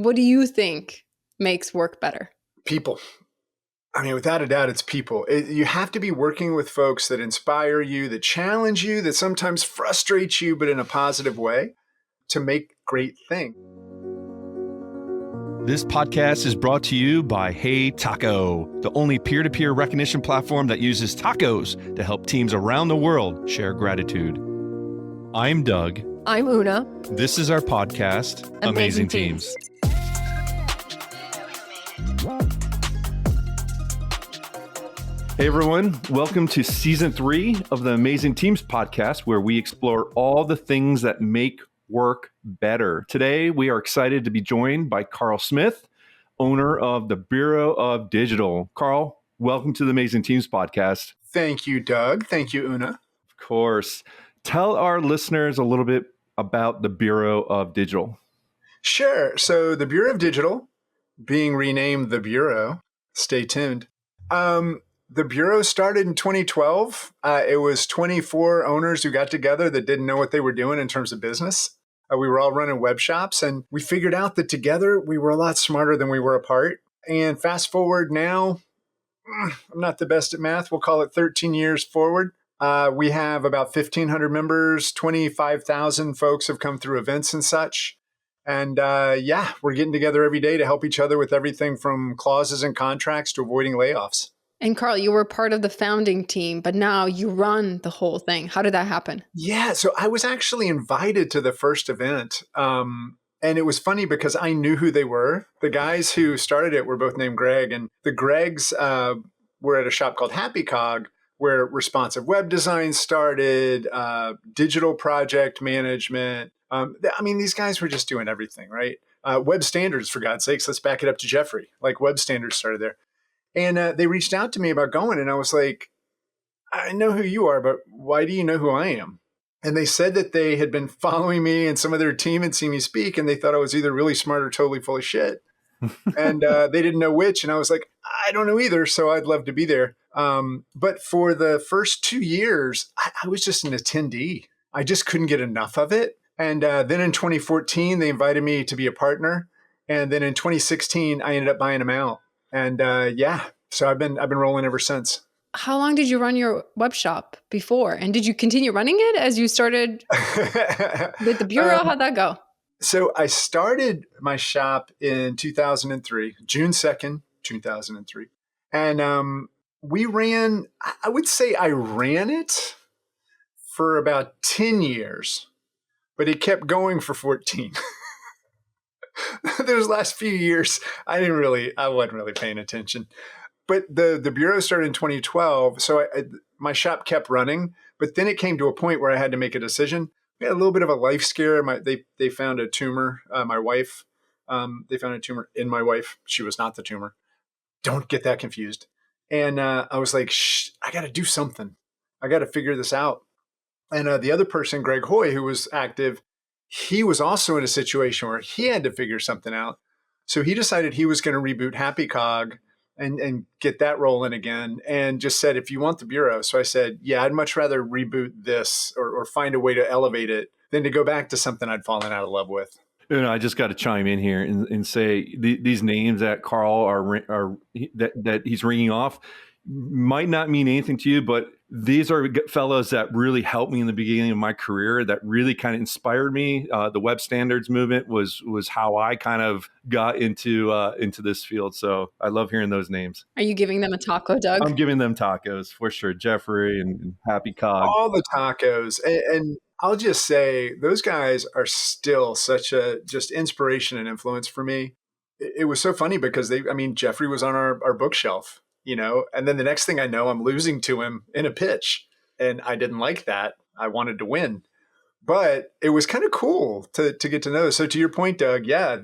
What do you think makes work better? People. I mean, without a doubt, it's people. You have to be working with folks that inspire you, that challenge you, that sometimes frustrate you, but in a positive way to make great things. This podcast is brought to you by Hey Taco, the only peer-to-peer recognition platform that uses tacos to help teams around the world share gratitude. I'm Doug. I'm Una. This is our podcast, Amazing Teams. Hey everyone, welcome to season 3 of the Amazing Teams podcast, where we explore all the things that make work better. Today, we are excited to be joined by Carl Smith, owner of the Bureau of Digital. Carl, welcome to the Amazing Teams podcast. Thank you, Doug. Thank you, Una. Of course. Tell our listeners a little bit about the Bureau of Digital. Sure. So the Bureau of Digital, being renamed the Bureau, stay tuned. The Bureau started in 2012. It was 24 owners who got together that didn't know what they were doing in terms of business. We were all running web shops, and we figured out that together we were a lot smarter than we were apart. And fast forward now, I'm not the best at math. We'll call it 13 years forward. We have about 1,500 members, 25,000 folks have come through events and such. And we're getting together every day to help each other with everything from clauses and contracts to avoiding layoffs. And Carl, you were part of the founding team, but now you run the whole thing. How did that happen? Yeah, so I was actually invited to the first event. And it was funny because I knew who they were. The guys who started it were both named Greg. And the Gregs were at a shop called Happy Cog, where responsive web design started, digital project management. These guys were just doing everything, right? Web standards, for God's sakes, let's back it up to Jeffrey. Like web standards started there. And they reached out to me about going, and I was like, I know who you are, but why do you know who I am? And they said that they had been following me and some of their team had seen me speak, and they thought I was either really smart or totally full of shit. And they didn't know which. And I was like, I don't know either, so I'd love to be there. But for the first 2 years, I was just an attendee. I just couldn't get enough of it. And then in 2014, they invited me to be a partner. And then in 2016, I ended up buying them out. And so I've been rolling ever since. How long did you run your web shop before? And did you continue running it as you started with the Bureau? How'd that go? So I started my shop in 2003, June 2nd, 2003. And I would say I ran it for about 10 years, but it kept going for 14. Those last few years, I wasn't really paying attention. But the Bureau started in 2012, so my shop kept running. But then it came to a point where I had to make a decision. We had a little bit of a life scare. They found a tumor. My wife, they found a tumor in my wife. She was not the tumor. Don't get that confused. And I was like, I got to do something. I got to figure this out. And the other person, Greg Hoy, who was active, he was also in a situation where he had to figure something out. So he decided he was going to reboot Happy Cog and get that rolling again, and just said, if you want the Bureau. So I said, yeah, I'd much rather reboot this or find a way to elevate it than to go back to something I'd fallen out of love with. I just got to chime in here and say these names that Carl that he's ringing off might not mean anything to you, but these are fellows that really helped me in the beginning of my career, that really kind of inspired me. The web standards movement was how I kind of got into this field. So I love hearing those names. Are you giving them a taco, Doug? I'm giving them tacos for sure. Jeffrey and Happy Cog. All the tacos. And I'll just say those guys are still such a just inspiration and influence for me. It was so funny because Jeffrey was on our bookshelf. And then the next thing I know, I'm losing to him in a pitch. And I didn't like that. I wanted to win. But it was kind of cool to get to know. So to your point, Doug, yeah,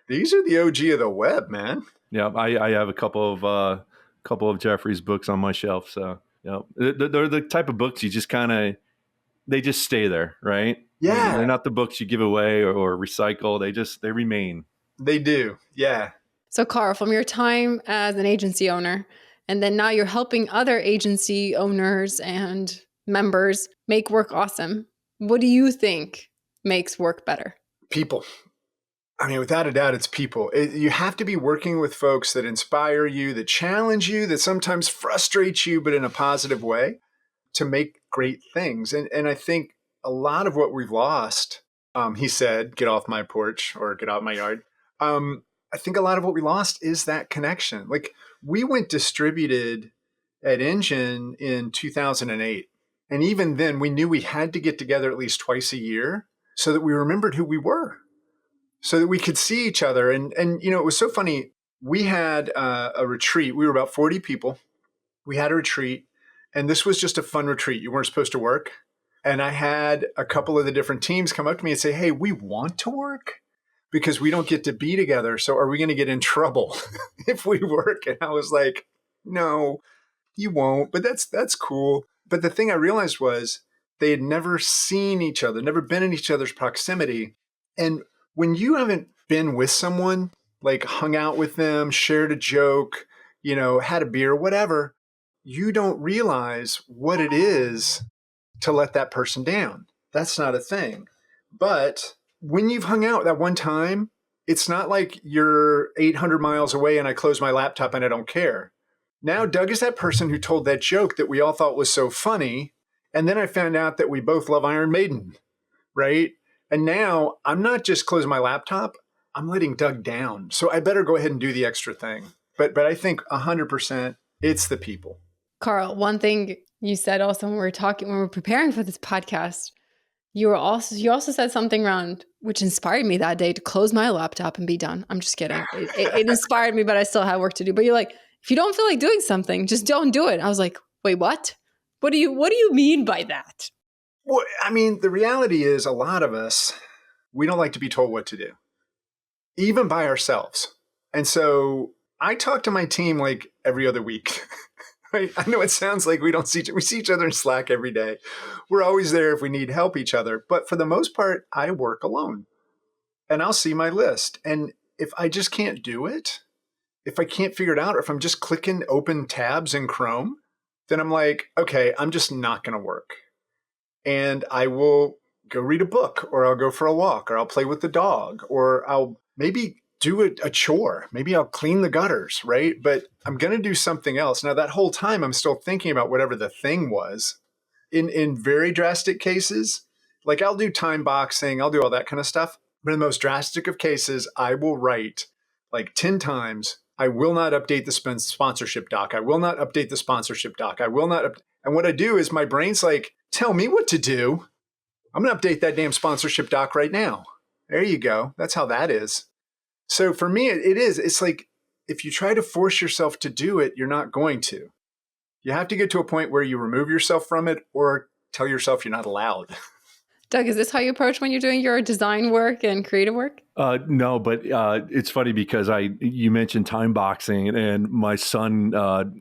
these are the OG of the web, man. Yeah, I have a couple of Jeffrey's books on my shelf. So they're the type of books you just they just stay there, right? Yeah. They're not the books you give away or recycle. They remain. They do. Yeah. So Carl, from your time as an agency owner, and then now you're helping other agency owners and members make work awesome. What do you think makes work better? People. I mean, without a doubt, it's people. You have to be working with folks that inspire you, that challenge you, that sometimes frustrate you, but in a positive way to make great things. And I think a lot of what we've lost, he said, get off my porch or get out my yard. I think a lot of what we lost is that connection. Like we went distributed at Engine in 2008. And even then, we knew we had to get together at least twice a year so that we remembered who we were, so that we could see each other. And you know, it was so funny. We had a retreat. We were about 40 people. We had a retreat, and this was just a fun retreat. You weren't supposed to work. And I had a couple of the different teams come up to me and say, hey, we want to work because we don't get to be together. So are we going to get in trouble if we work? And I was like, no, you won't, but that's cool. But the thing I realized was they had never seen each other, never been in each other's proximity. And when you haven't been with someone, like hung out with them, shared a joke, you know, had a beer, whatever, you don't realize what it is to let that person down. That's not a thing. But when you've hung out that one time, it's not like you're 800 miles away and I close my laptop and I don't care. Now, Doug is that person who told that joke that we all thought was so funny. And then I found out that we both love Iron Maiden, right? And now I'm not just closing my laptop, I'm letting Doug down. So I better go ahead and do the extra thing. But I think 100% it's the people. Carl, one thing you said also when we were preparing for this podcast, you also said something around which inspired me that day to close my laptop and be done. I'm just kidding. It inspired me, but I still had work to do. But you're like, if you don't feel like doing something, just don't do it. I was like, wait, what? What do you mean by that? Well, I mean, the reality is a lot of us, we don't like to be told what to do, even by ourselves. And so I talk to my team like every other week. Right? I know it sounds like we see each other in Slack every day. We're always there if we need help each other. But for the most part, I work alone and I'll see my list. And if I just can't do it, if I can't figure it out, or if I'm just clicking open tabs in Chrome, then I'm like, okay, I'm just not going to work. And I will go read a book, or I'll go for a walk, or I'll play with the dog, or I'll maybe do a chore. Maybe I'll clean the gutters, right? But I'm going to do something else. Now, that whole time, I'm still thinking about whatever the thing was. In very drastic cases, like I'll do time boxing, I'll do all that kind of stuff. But in the most drastic of cases, I will write like 10 times, I will not update the sponsorship doc. I will not update the sponsorship doc. I will not. And what I do is my brain's like, tell me what to do. I'm going to update that damn sponsorship doc right now. There you go. That's how that is. So for me, it's like if you try to force yourself to do it, you're not going to. You have to get to a point where you remove yourself from it or tell yourself you're not allowed. Doug, is this how you approach when you're doing your design work and creative work? No, but it's funny because you mentioned time boxing, and my son,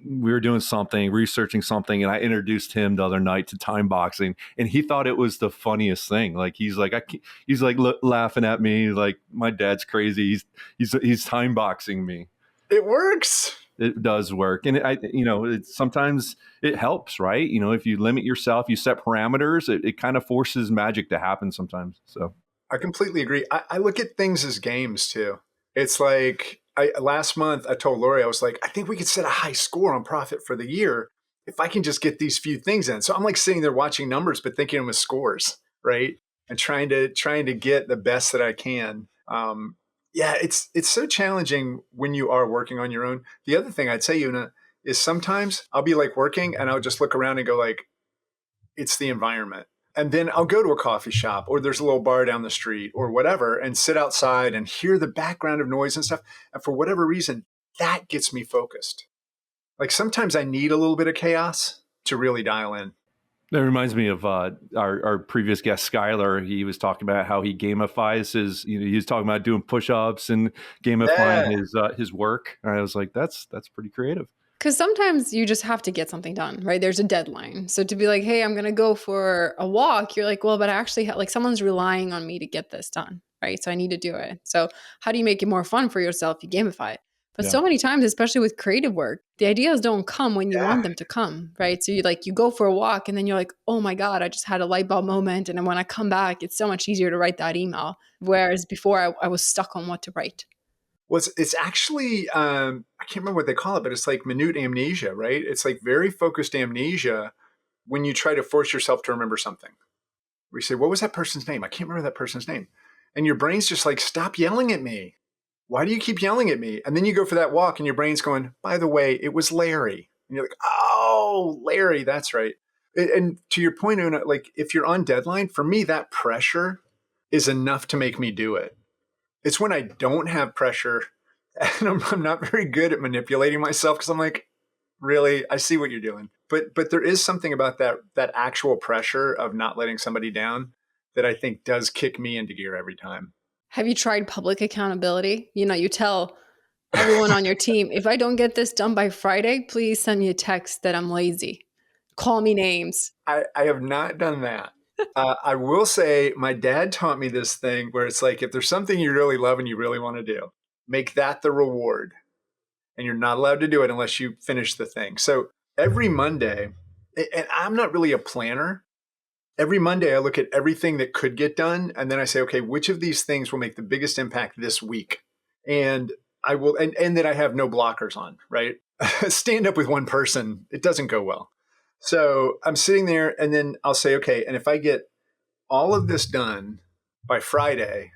we were doing something, researching something, and I introduced him the other night to time boxing, and he thought it was the funniest thing. Like he's like laughing at me, like my dad's crazy. He's time boxing me. It works. It does work, and sometimes it helps, right? You know, if you limit yourself, you set parameters, it kind of forces magic to happen sometimes. So I completely agree. I look at things as games too. It's like last month I told Lori, I was like, I think we could set a high score on profit for the year if I can just get these few things in. So I'm like sitting there watching numbers, but thinking of them as scores, right? And trying to get the best that I can. Yeah, it's so challenging when you are working on your own. The other thing I'd say, Una, is sometimes I'll be like working and I'll just look around and go like, it's the environment. And then I'll go to a coffee shop, or there's a little bar down the street or whatever, and sit outside and hear the background of noise and stuff. And for whatever reason, that gets me focused. Like sometimes I need a little bit of chaos to really dial in. that reminds me of our previous guest, Skylar. He was talking about how he gamifies he was talking about doing push-ups and gamifying his work. And I was like, that's pretty creative. Because sometimes you just have to get something done, right? There's a deadline. So to be like, hey, I'm going to go for a walk, you're like, well, but I actually like someone's relying on me to get this done, right? So I need to do it. So how do you make it more fun for yourself? You gamify it. But Yeah. so many times, especially with creative work, the ideas don't come when you Yeah. want them to come, right? So you go for a walk and then you're like, oh my God, I just had a light bulb moment. And then when I come back, it's so much easier to write that email. Whereas before I was stuck on what to write. Well, it's actually, I can't remember what they call it, but it's like minute amnesia, right? It's like very focused amnesia when you try to force yourself to remember something. We say, what was that person's name? I can't remember that person's name. And your brain's just like, stop yelling at me. Why do you keep yelling at me? And then you go for that walk and your brain's going, by the way, it was Larry. And you're like, oh, Larry, that's right. And to your point, Una, like if you're on deadline, for me, that pressure is enough to make me do it. It's when I don't have pressure and I'm not very good at manipulating myself because I'm like, really, I see what you're doing. But there is something about that actual pressure of not letting somebody down that I think does kick me into gear every time. Have you tried public accountability? You tell everyone on your team, if I don't get this done by Friday, please send me a text that I'm lazy. Call me names. I have not done that. I will say my dad taught me this thing where it's like, if there's something you really love and you really want to do, make that the reward. And you're not allowed to do it unless you finish the thing. So every Monday, and I'm not really a planner. Every Monday, I look at everything that could get done. And then I say, okay, which of these things will make the biggest impact this week? And I will, and that I have no blockers on, right? Stand up with one person, it doesn't go well. So I'm sitting there and then I'll say, okay, and if I get all of this done by Friday,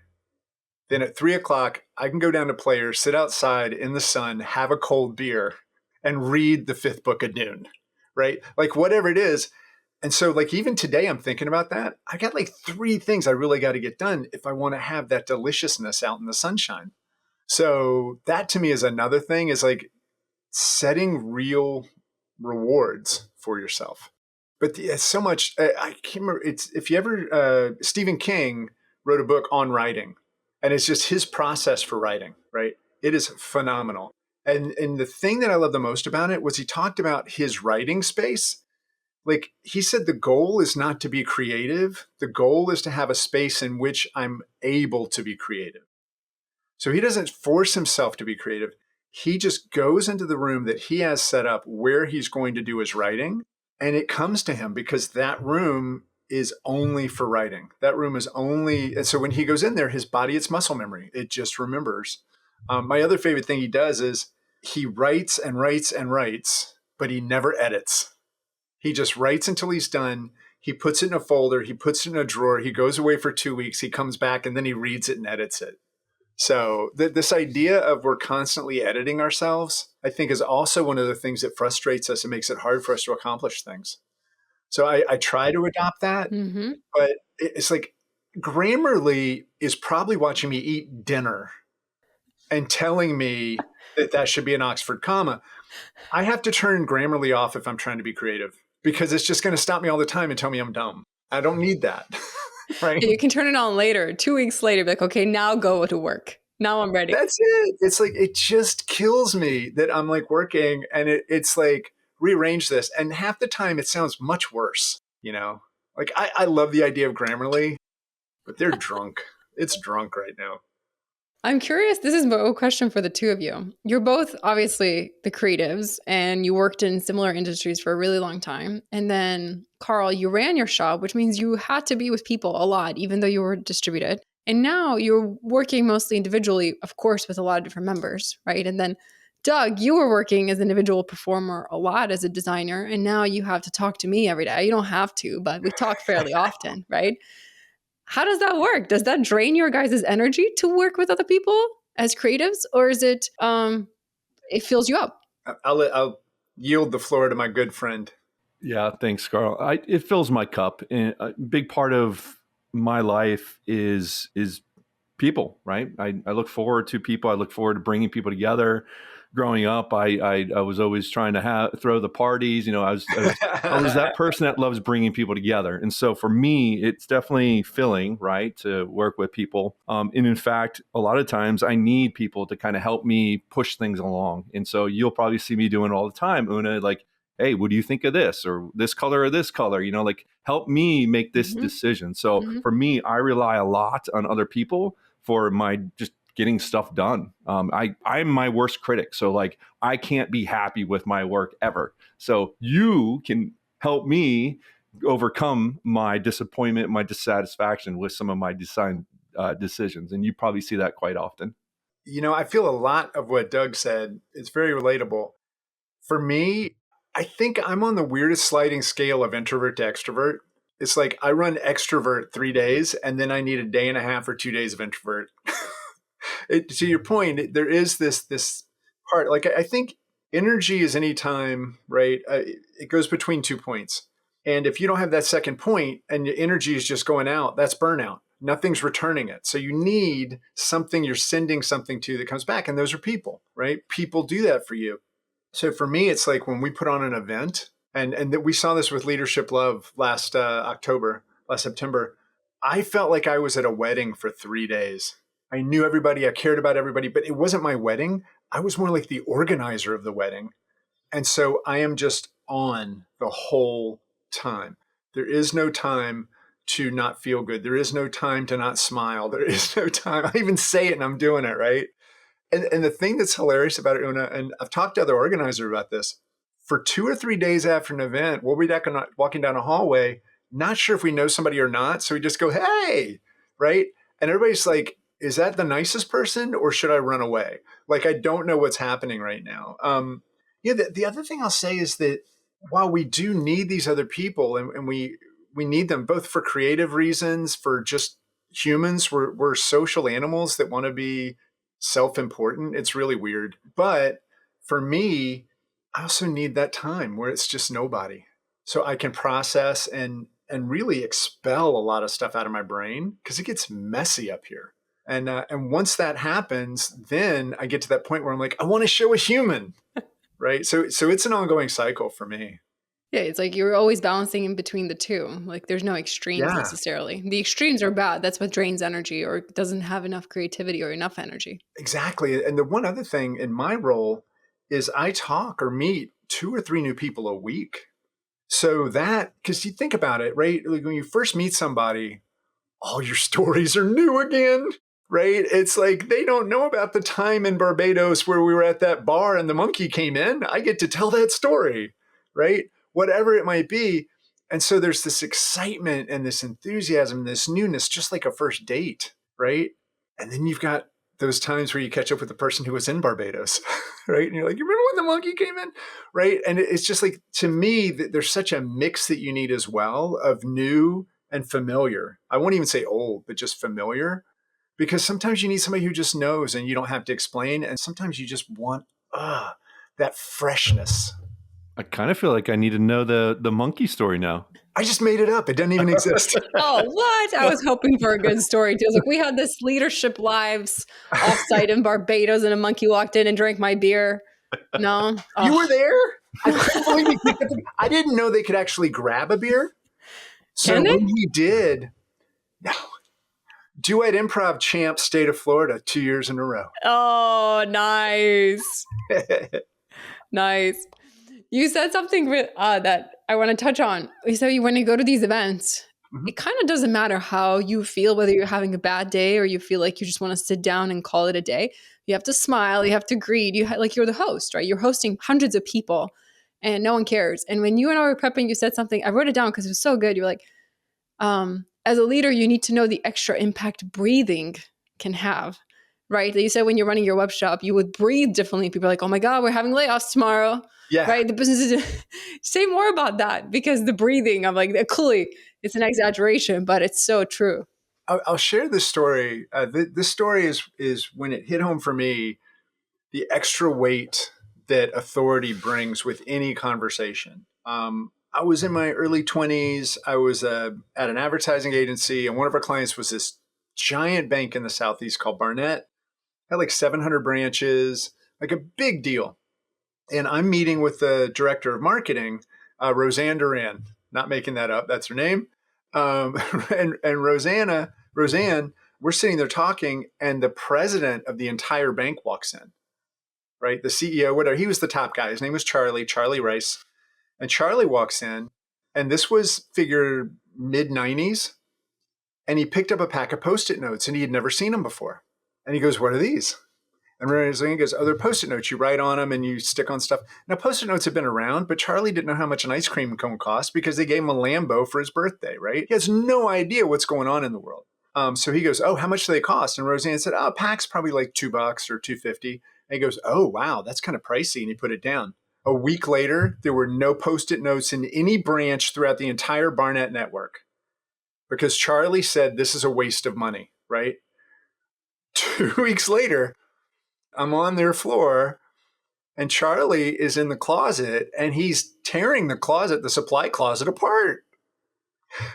then at 3 o'clock, I can go down to Players, sit outside in the sun, have a cold beer, and read the fifth book of Dune, right? Like whatever it is. And so, like, even today, I'm thinking about that. I got like 3 things I really got to get done if I want to have that deliciousness out in the sunshine. So, that to me is another thing is like setting real rewards for yourself. But it's so much, I can't remember. It's if you ever, Stephen King wrote a book on writing, and it's just his process for writing, right? It is phenomenal. And the thing that I love the most about it was he talked about his writing space. Like he said, the goal is not to be creative. The goal is to have a space in which I'm able to be creative. So he doesn't force himself to be creative. He just goes into the room that he has set up where he's going to do his writing. And it comes to him because that room is only for writing. That room is only, and so when he goes in there, his body, it's muscle memory. It just remembers. My other favorite thing he does is he writes and writes and writes, but he never edits. He just writes until he's done. He puts it in a folder. He puts it in a drawer. He goes away for 2 weeks. He comes back and then he reads it and edits it. So this idea of we're constantly editing ourselves, I think is also one of the things that frustrates us and makes it hard for us to accomplish things. So I try to adopt that, Mm-hmm. but it's like Grammarly is probably watching me eat dinner and telling me that should be an Oxford comma. I have to turn Grammarly off if I'm trying to be creative because it's just going to stop me all the time and tell me I'm dumb. I don't need that. Right? You can turn it on later, 2 weeks later, be like, okay, now go to work. Now I'm ready. That's it. It's like, it just kills me that I'm like working and it's like, rearrange this. And half the time it sounds much worse, you know? Like I love the idea of Grammarly, but they're drunk. It's drunk right now. I'm curious, this is a question for the two of you. You're both obviously the creatives and you worked in similar industries for a really long time. And then Carl, you ran your shop, which means you had to be with people a lot, even though you were distributed. And now you're working mostly individually, of course, with a lot of different members, right? And then Doug, you were working as an individual performer a lot as a designer, and now you have to talk to me every day. You don't have to, but we talk fairly often, right? How does that work? Does that drain your guys' energy to work with other people as creatives, or is it it fills you up? I'll yield the floor to my good friend. Yeah, thanks, Carl. It fills my cup. And a big part of my life is people, right? I look forward to people. I look forward to bringing people together. Growing up, I was always trying to throw the parties. You know, I was that person that loves bringing people together. And so for me, it's definitely filling, right, to work with people. And in fact, a lot of times I need people to kind of help me push things along. And so you'll probably see me doing it all the time, Una, like, hey, what do you think of this or this color or this color? You know, like help me make this decision. So for me, I rely a lot on other people for my just getting stuff done. I'm my worst critic. So like, I can't be happy with my work ever. So you can help me overcome my disappointment, my dissatisfaction with some of my design decisions. And you probably see that quite often. I feel a lot of what Doug said. It's very relatable. For me, I think I'm on the weirdest sliding scale of introvert to extrovert. It's like I run extrovert 3 days and then I need a day and a half or 2 days of introvert. To your point, there is this part. Like I think energy is any time, right? It goes between 2 points. And if you don't have that second point and your energy is just going out, that's burnout. Nothing's returning it. So you need something you're sending something to that comes back. And those are people, right? People do that for you. So for me, it's like when we put on an event, and that we saw this with Leadership Love last September, I felt like I was at a wedding for 3 days. I knew everybody, I cared about everybody, but it wasn't my wedding. I was more like the organizer of the wedding. And so I am just on the whole time. There is no time to not feel good. There is no time to not smile. There is no time. I even say it and I'm doing it, right? And the thing that's hilarious about it, Una, and I've talked to other organizers about this, for 2 or 3 days after an event, we'll be walking down a hallway, not sure if we know somebody or not. So we just go, hey, right? And everybody's like, is that the nicest person or should I run away? Like, I don't know what's happening right now. The other thing I'll say is that while we do need these other people and we need them both for creative reasons, for just humans, we're social animals that want to be self-important. It's really weird. But for me, I also need that time where it's just nobody. So I can process and really expel a lot of stuff out of my brain because it gets messy up here. And once that happens, then I get to that point where I'm like, I want to show a human, right? So it's an ongoing cycle for me. Yeah, it's like you're always balancing in between the two. Like there's no extremes Yeah, necessarily. The extremes are bad. That's what drains energy or doesn't have enough creativity or enough energy. exactly. And the one other thing in my role is I talk or meet 2 or 3 new people a week. So that, because you think about it, right? Like when you first meet somebody, all your stories are new again, right? It's like they don't know about the time in Barbados where we were at that bar and the monkey came in. I get to tell that story, right? Whatever it might be. And so there's this excitement and this enthusiasm, this newness, just like a first date, right? And then you've got those times where you catch up with the person who was in Barbados, right? And you're like, you remember when the monkey came in, right? And it's just like, to me, there's such a mix that you need as well of new and familiar. I won't even say old, but just familiar, because sometimes you need somebody who just knows and you don't have to explain. And sometimes you just want that freshness. I kind of feel like I need to know the monkey story now. I just made it up. It doesn't even exist. Oh, what? I was hoping for a good story too. I was like, we had this Leadership Lives offsite in Barbados and a monkey walked in and drank my beer. No? Oh. You were there? I couldn't believe you picked up I didn't know they could actually grab a beer. So Can they? when we did, no. Duet Improv champ, state of Florida, 2 years in a row. Oh, nice. Nice. You said something that I want to touch on. So when you go to these events, it kind of doesn't matter how you feel, whether you're having a bad day or you feel like you just want to sit down and call it a day. You have to smile. You have to greet. Like you're the host, right? You're hosting hundreds of people and no one cares. And when you and I were prepping, you said something. I wrote it down because it was so good. You're like, as a leader, you need to know the extra impact breathing can have, right? You said when you're running your web shop, you would breathe differently. People are like, oh my God, we're having layoffs tomorrow. Yeah. Right. The business is say more about that, because the breathing, I'm like, clearly it's an exaggeration, but it's so true. I'll share this story. This story is when it hit home for me, the extra weight that authority brings with any conversation. I was in my early 20s. I was at an advertising agency, and one of our clients was this giant bank in the Southeast called Barnett. Had like 700 branches, like a big deal. And I'm meeting with the director of marketing, Roseanne Duran. Not making that up. That's her name. And Roseanne, we're sitting there talking, and the president of the entire bank walks in, right? The CEO, whatever. He was the top guy. His name was Charlie Rice. And Charlie walks in, and this was figure mid-90s, and he picked up a pack of Post-it notes, and he had never seen them before. And he goes, what are these? And Roseanne goes, oh, they're Post-it notes. You write on them and you stick on stuff. Now, Post-it notes have been around, but Charlie didn't know how much an ice cream cone cost because they gave him a Lambo for his birthday, right? He has no idea what's going on in the world. So he goes, oh, how much do they cost? And Roseanne said, oh, a pack's probably like $2 or $2.50. And he goes, oh, wow, that's kind of pricey. And he put it down. A week later, there were no Post-it notes in any branch throughout the entire Barnett network because Charlie said this is a waste of money, right? 2 weeks later, I'm on their floor and Charlie is in the closet and he's tearing the supply closet apart.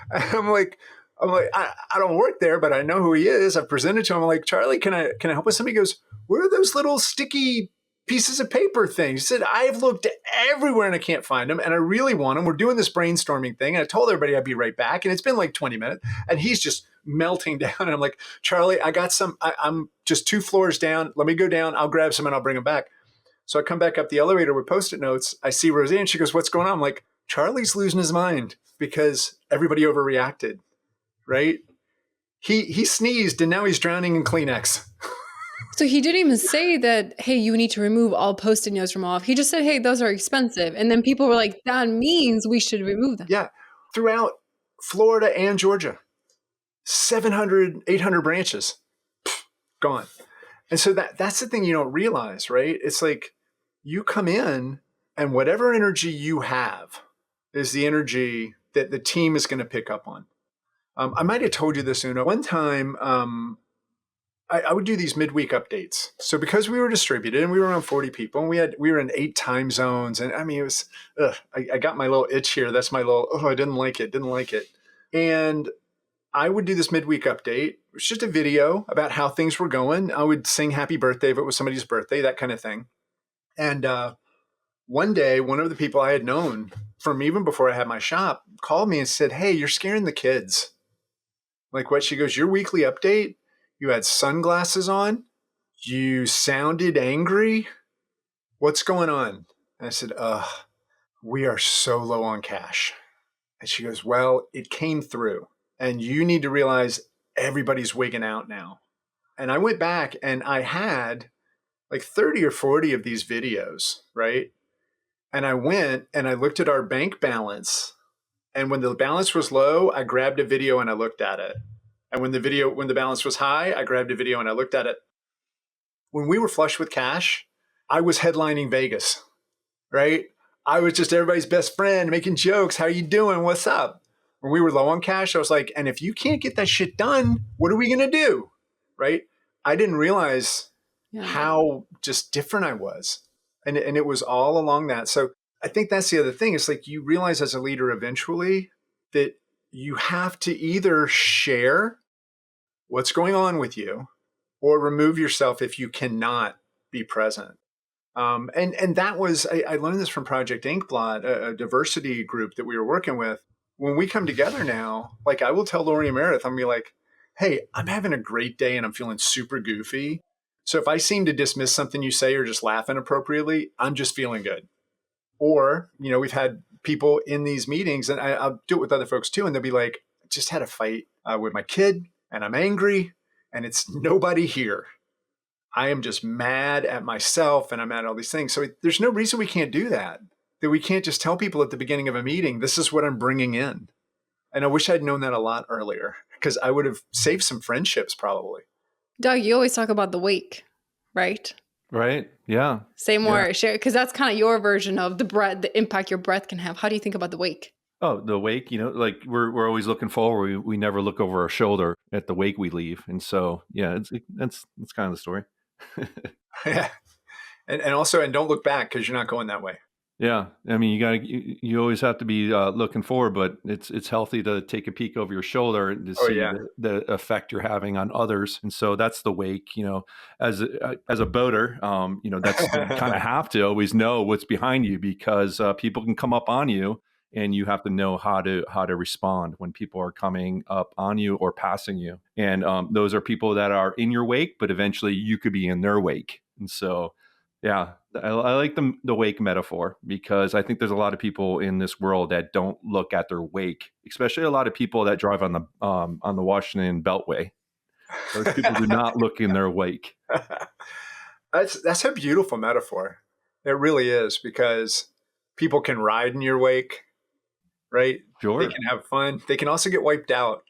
And I'm like, I don't work there, but I know who he is. I've presented to him. I'm like, Charlie, can I help with something? He goes, where are those little sticky pieces of paper things? He said, I've looked everywhere and I can't find them. And I really want them. We're doing this brainstorming thing. And I told everybody I'd be right back. And it's been like 20 minutes and he's just melting down. And I'm like, Charlie, I got some, I'm just 2 floors down. Let me go down. I'll grab some and I'll bring them back. So I come back up the elevator with Post-it notes. I see Roseanne. She goes, what's going on? I'm like, Charlie's losing his mind because everybody overreacted, right? He sneezed and now he's drowning in Kleenex. So he didn't even say that, hey, you need to remove all Post-it notes from off. He just said, hey, those are expensive. And then people were like, that means we should remove them. Yeah. Throughout Florida and Georgia, 700, 800 branches, gone. And so that's the thing you don't realize, right? It's like you come in and whatever energy you have is the energy that the team is going to pick up on. I might have told you this, Una. One time, I would do these midweek updates. So because we were distributed and we were around 40 people and we were in 8 time zones. And I mean, it was, I got my little itch here. That's my little, I didn't like it. And I would do this midweek update. It was just a video about how things were going. I would sing happy birthday if it was somebody's birthday, that kind of thing. And one day, one of the people I had known from even before I had my shop called me and said, hey, you're scaring the kids. Like what? She goes, your weekly update, you had sunglasses on, you sounded angry. What's going on? And I said, we are so low on cash. And she goes, well, it came through and you need to realize everybody's wigging out now. And I went back and I had like 30 or 40 of these videos, right? And I went and I looked at our bank balance. And when the balance was low, I grabbed a video and I looked at it. And when the balance was high, I grabbed a video and I looked at it. When we were flush with cash, I was headlining Vegas, right? I was just everybody's best friend, making jokes. How you doing? What's up? When we were low on cash, I was like, and if you can't get that shit done, what are we going to do? Right? I didn't realize how just different I was. And it was all along that. So I think that's the other thing. It's like you realize as a leader eventually that you have to either share what's going on with you or remove yourself if you cannot be present. And that was, I learned this from Project Inkblot, a diversity group that we were working with. When we come together now, like I will tell Lori and Meredith, I'm be like, hey, I'm having a great day and I'm feeling super goofy. So if I seem to dismiss something you say or just laugh inappropriately, I'm just feeling good. Or, we've had people in these meetings and I'll do it with other folks too. And they'll be like, I just had a fight with my kid and I'm angry and it's nobody here. I am just mad at myself and I'm mad at all these things. So there's no reason we can't do that we can't just tell people at the beginning of a meeting, this is what I'm bringing in. And I wish I'd known that a lot earlier because I would have saved some friendships probably. Doug, you always talk about the wake, right? Right. Yeah. Say more, share, because that's kind of your version of the impact your breath can have. How do you think about the wake? Oh, the wake, like we're always looking forward. We never look over our shoulder at the wake we leave. And so, yeah, that's kind of the story. Yeah. And also, and don't look back because you're not going that way. Yeah. I mean, you always have to be looking forward, but it's healthy to take a peek over your shoulder to see the effect you're having on others. And so that's the wake, as a boater, that's you kind of have to always know what's behind you because people can come up on you and you have to know how to respond when people are coming up on you or passing you. And those are people that are in your wake, but eventually you could be in their wake. And so, yeah, I like the wake metaphor because I think there's a lot of people in this world that don't look at their wake, especially a lot of people that drive on the Washington Beltway. Those people do not look in their wake. That's a beautiful metaphor. It really is, because people can ride in your wake, right? They Sure. can have fun. They can also get wiped out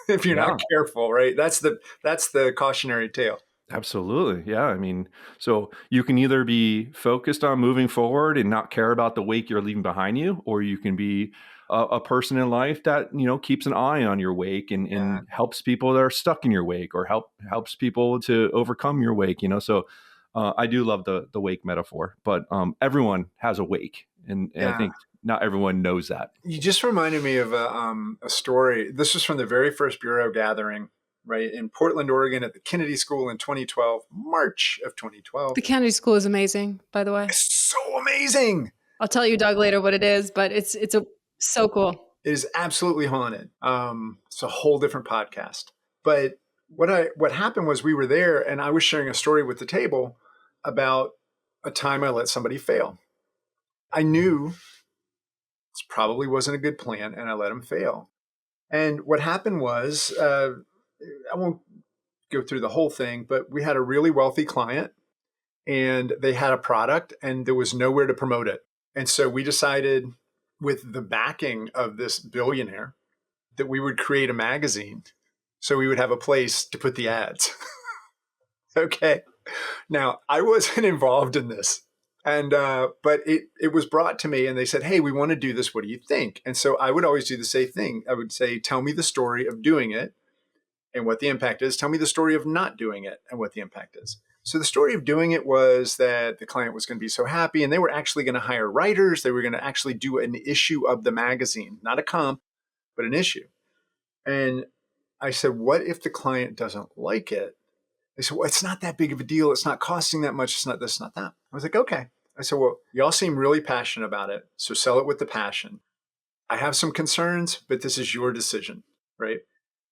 if you're not Yeah. careful, right? That's the cautionary tale. Absolutely. Yeah. I mean, so you can either be focused on moving forward and not care about the wake you're leaving behind you, or you can be a person in life that, keeps an eye on your wake Yeah. and helps people that are stuck in your wake, or helps people to overcome your wake, So I do love the wake metaphor, but everyone has a wake. And I Yeah. think not everyone knows that. You just reminded me of a story. This was from the very first Bureau gathering, right, in Portland, Oregon, at the Kennedy School in 2012, March of 2012. The Kennedy School is amazing, by the way. It's so amazing. I'll tell you, Doug, later what it is, but it's so cool. It is absolutely haunted. It's a whole different podcast. But what happened was, we were there, and I was sharing a story with the table about a time I let somebody fail. I knew this probably wasn't a good plan, and I let them fail. And what happened was, I won't go through the whole thing, but we had a really wealthy client, and they had a product, and there was nowhere to promote it. And so we decided, with the backing of this billionaire, that we would create a magazine so we would have a place to put the ads. Okay. Now, I wasn't involved in this. And but it was brought to me, and they said, "Hey, we want to do this. What do you think?" And so I would always do the same thing. I would say, "Tell me the story of doing it and what the impact is. Tell me the story of not doing it and what the impact is." So the story of doing it was that the client was going to be so happy, and they were actually going to hire writers. They were going to actually do an issue of the magazine, not a comp, but an issue. And I said, "What if the client doesn't like it?" They said, "Well, it's not that big of a deal. It's not costing that much. It's not this, not that." I was like, "Okay." I said, "Well, y'all seem really passionate about it, so sell it with the passion. I have some concerns, but this is your decision," right?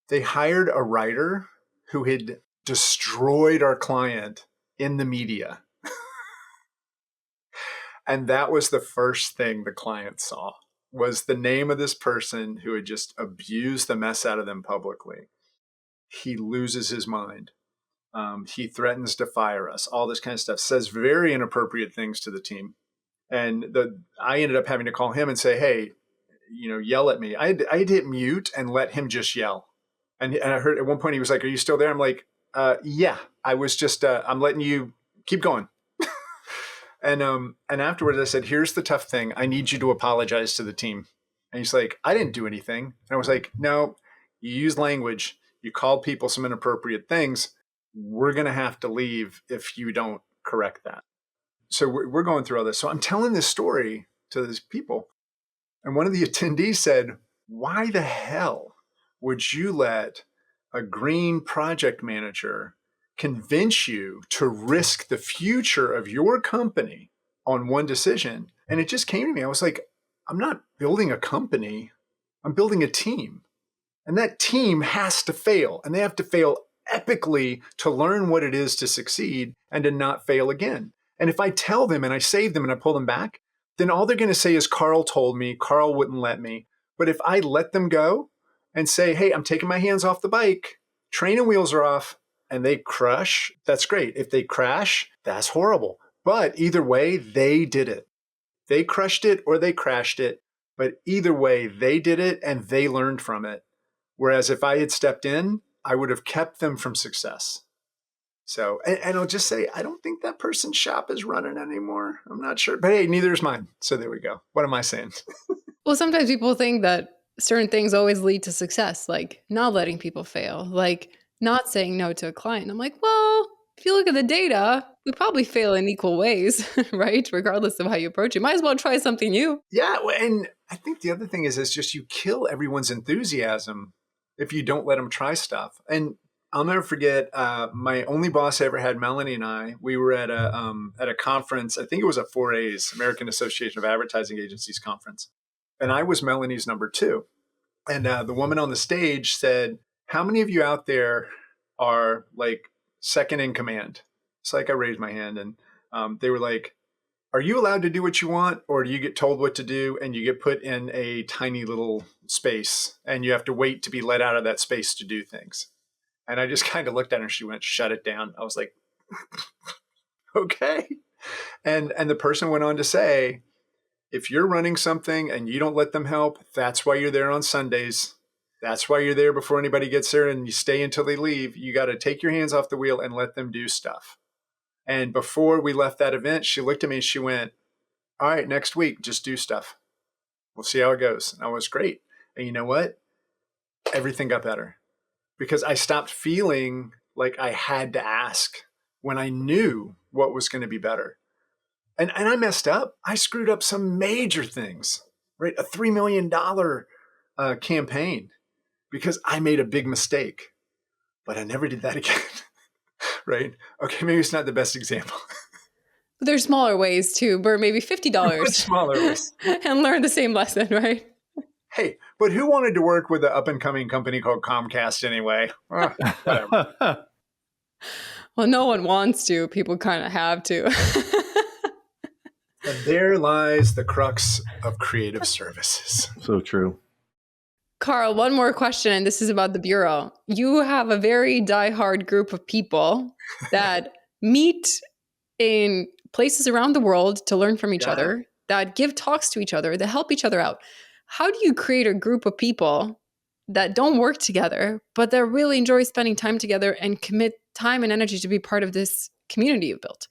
They hired a writer who had destroyed our client in the media. And that was the first thing the client saw, was the name of this person who had just abused the mess out of them publicly. He loses his mind. He threatens to fire us, all this kind of stuff, says very inappropriate things to the team. And I ended up having to call him and say, "Hey, yell at me." I had to hit mute and let him just yell. And I heard at one point he was like, "Are you still there?" I'm like, "Yeah, I was just, I'm letting you keep going." And afterwards I said, "Here's the tough thing. I need you to apologize to the team." And he's like, "I didn't do anything." And I was like, "No, you used language. You called people some inappropriate things. We're going to have to leave if you don't correct that." So we're going through all this. So I'm telling this story to these people. And one of the attendees said, "Why the hell would you let a green project manager convince you to risk the future of your company on one decision?" And it just came to me. I was like, I'm not building a company. I'm building a team. And that team has to fail. And they have to fail epically to learn what it is to succeed and to not fail again. And if I tell them and I save them and I pull them back, then all they're going to say is, "Carl told me, Carl wouldn't let me." But if I let them go and say, "Hey, I'm taking my hands off the bike, training wheels are off," and they crush, that's great. If they crash, that's horrible. But either way, they did it. They crushed it or they crashed it. But either way, they did it and they learned from it. Whereas if I had stepped in, I would have kept them from success. So, and I'll just say, I don't think that person's shop is running anymore. I'm not sure. But hey, neither is mine. So there we go. What am I saying? Well, sometimes people think that certain things always lead to success, like not letting people fail, like not saying no to a client. I'm like, well, if you look at the data, we probably fail in equal ways, right? Regardless of how you approach it. Might as well try something new. Yeah. And I think the other thing is just you kill everyone's enthusiasm if you don't let them try stuff. And I'll never forget, my only boss I ever had, Melanie, and I, we were at a conference. I think it was a 4A's, American Association of Advertising Agencies conference. And I was Melanie's number two. And the woman on the stage said, "How many of you out there are like second in command?" It's like I raised my hand, and they were like, "Are you allowed to do what you want, or do you get told what to do and you get put in a tiny little space and you have to wait to be let out of that space to do things?" And I just kind of looked at her and she went, shut it down. I was like, okay. And the person went on to say, if you're running something and you don't let them help, that's why you're there on Sundays. That's why you're there before anybody gets there and you stay until they leave. You got to take your hands off the wheel and let them do stuff. And before we left that event, she looked at me and she went, all right, next week, just do stuff. We'll see how it goes. And I was great. And you know what? Everything got better because I stopped feeling like I had to ask when I knew what was going to be better. And I messed up. I screwed up some major things, right? A $3 million campaign because I made a big mistake, but I never did that again, right? Okay, maybe it's not the best example. But there's smaller ways too, where maybe $50 Smaller ways. and learn the same lesson, right? Hey, but who wanted to work with an up-and-coming company called Comcast anyway? Whatever. Well, no one wants to. People kind of have to. And there lies the crux of creative services. So true. Carl, one more question, and this is about the Bureau. You have a very diehard group of people that meet in places around the world to learn from each other, that give talks to each other, that help each other out. How do you create a group of people that don't work together, but that really enjoy spending time together and commit time and energy to be part of this community you've built?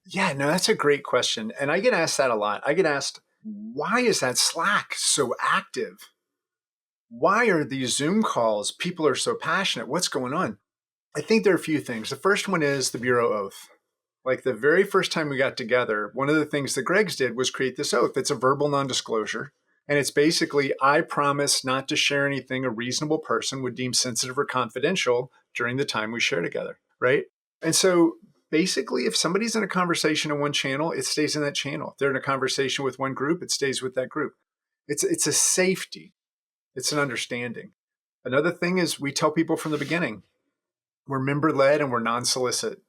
Yeah, no, that's a great question. And I get asked that a lot. I get asked, why is that Slack so active? Why are these Zoom calls? People are so passionate. What's going on? I think there are a few things. The first one is the Bureau oath. Like the very first time we got together, one of the things that Greg's did was create this oath. It's a verbal non-disclosure. And it's basically, I promise not to share anything a reasonable person would deem sensitive or confidential during the time we share together, right? And so basically, if somebody's in a conversation in one channel, it stays in that channel. If they're in a conversation with one group, it stays with that group. It's a safety. It's an understanding. Another thing is we tell people from the beginning, we're member-led and we're non-solicit.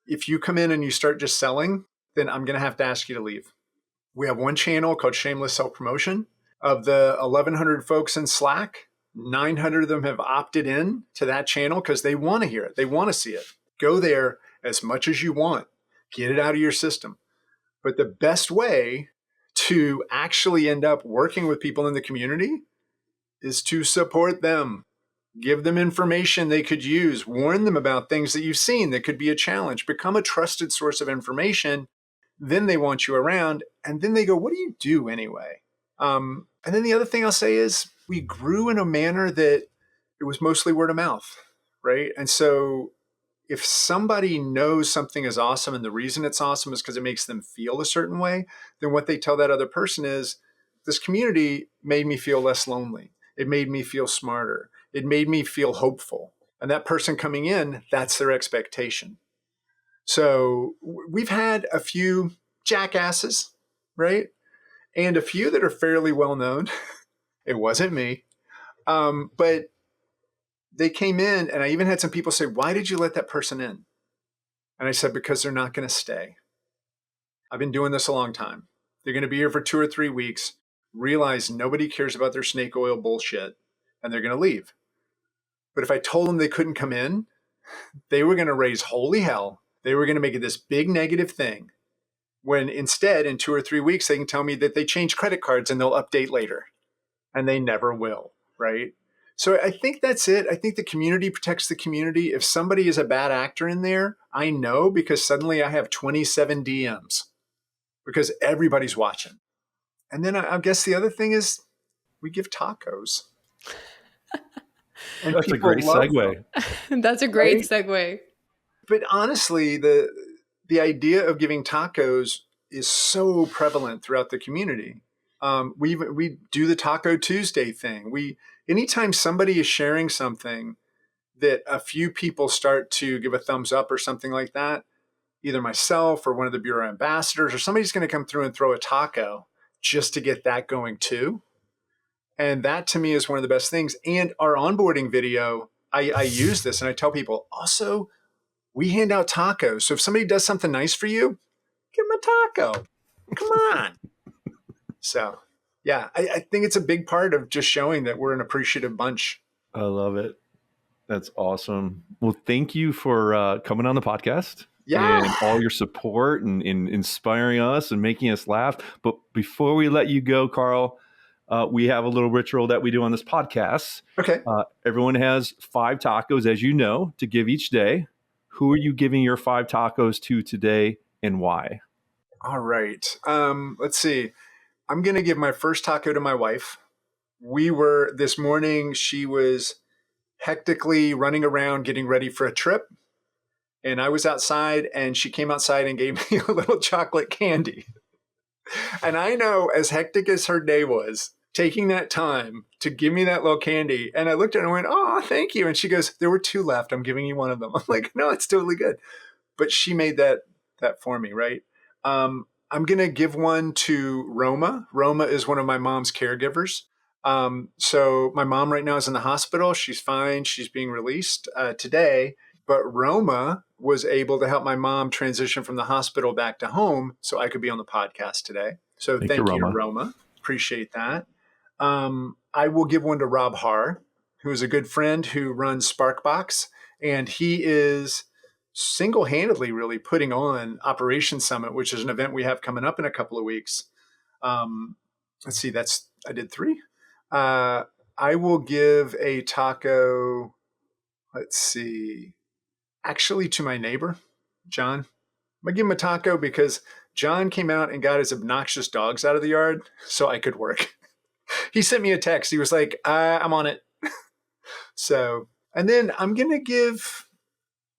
If you come in and you start just selling, then I'm going to have to ask you to leave. We have one channel called Shameless Self-Promotion. Of the 1,100 folks in Slack, 900 of them have opted in to that channel because they want to hear it. They want to see it. Go there as much as you want. Get it out of your system. But the best way to actually end up working with people in the community is to support them. Give them information they could use. Warn them about things that you've seen that could be a challenge. Become a trusted source of information. Then they want you around. And then they go, what do you do anyway? And then the other thing I'll say is we grew in a manner that it was mostly word of mouth, right? And so if somebody knows something is awesome and the reason it's awesome is because it makes them feel a certain way, then what they tell that other person is, this community made me feel less lonely. It made me feel smarter. It made me feel hopeful. And that person coming in, that's their expectation. So we've had a few jackasses, right? And a few that are fairly well known. It wasn't me. But they came in and I even had some people say, why did you let that person in? And I said, because they're not going to stay. I've been doing this a long time. They're going to be here for 2 or 3 weeks, realize nobody cares about their snake oil bullshit, and they're going to leave. But if I told them they couldn't come in, they were going to raise holy hell. They were going to make it this big negative thing. When instead, in 2 or 3 weeks, they can tell me that they changed credit cards and they'll update later. And they never will, right? So I think that's it. I think the community protects the community. If somebody is a bad actor in there, I know because suddenly I have 27 DMs because everybody's watching. And then I guess the other thing is we give tacos. And that's a great segue. That's a great segue. But honestly, the idea of giving tacos is so prevalent throughout the community. We do the Taco Tuesday thing. Anytime somebody is sharing something that a few people start to give a thumbs up or something like that, either myself or one of the Bureau ambassadors or somebody's going to come through and throw a taco just to get that going too. And that to me is one of the best things. And our onboarding video, I use this and I tell people also, we hand out tacos. So if somebody does something nice for you, give them a taco. Come on. So yeah, I think it's a big part of just showing that we're an appreciative bunch. I love it. That's awesome. Well, thank you for coming on the podcast. Yeah. And all your support and inspiring us and making us laugh. But before we let you go, Carl, we have a little ritual that we do on this podcast. Okay. Everyone has 5 tacos, as you know, to give each day. Who are you giving your 5 tacos to today and why? All right. Let's see. I'm going to give my first taco to my wife. This morning, she was hectically running around getting ready for a trip. And I was outside and she came outside and gave me a little chocolate candy. And I know, as hectic as her day was, taking that time to give me that little candy. And I looked at her and went, oh, thank you. And she goes, there were 2 left. I'm giving you one of them. I'm like, no, it's totally good. But she made that for me, right? I'm going to give one to Roma. Roma is one of my mom's caregivers. So my mom right now is in the hospital. She's fine. She's being released today. But Roma was able to help my mom transition from the hospital back to home so I could be on the podcast today. So thank you, Roma. Appreciate that. I will give one to Rob Haar, who is a good friend who runs Sparkbox. And he is single-handedly really putting on Operation Summit, which is an event we have coming up in a couple of weeks. Let's see, I did 3. I will give a taco, let's see, actually to my neighbor, John. I'm going to give him a taco because John came out and got his obnoxious dogs out of the yard so I could work. He sent me a text. He was like, I'm on it. So, and then I'm going to give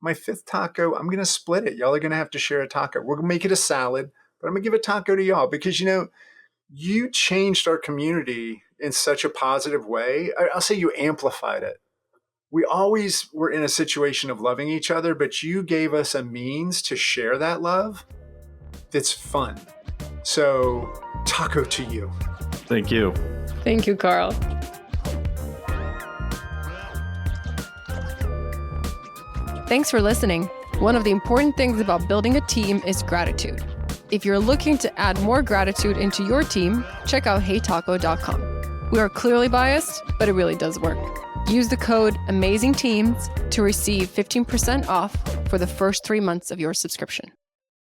my 5th taco, I'm going to split it. Y'all are going to have to share a taco. We're going to make it a salad, but I'm going to give a taco to y'all because, you changed our community in such a positive way. I'll say you amplified it. We always were in a situation of loving each other, but you gave us a means to share that love that's fun. So, taco to you. Thank you. Thank you, Carl. Thanks for listening. One of the important things about building a team is gratitude. If you're looking to add more gratitude into your team, check out heytaco.com. We are clearly biased, but it really does work. Use the code AMAZINGTEAMS to receive 15% off for the first 3 months of your subscription.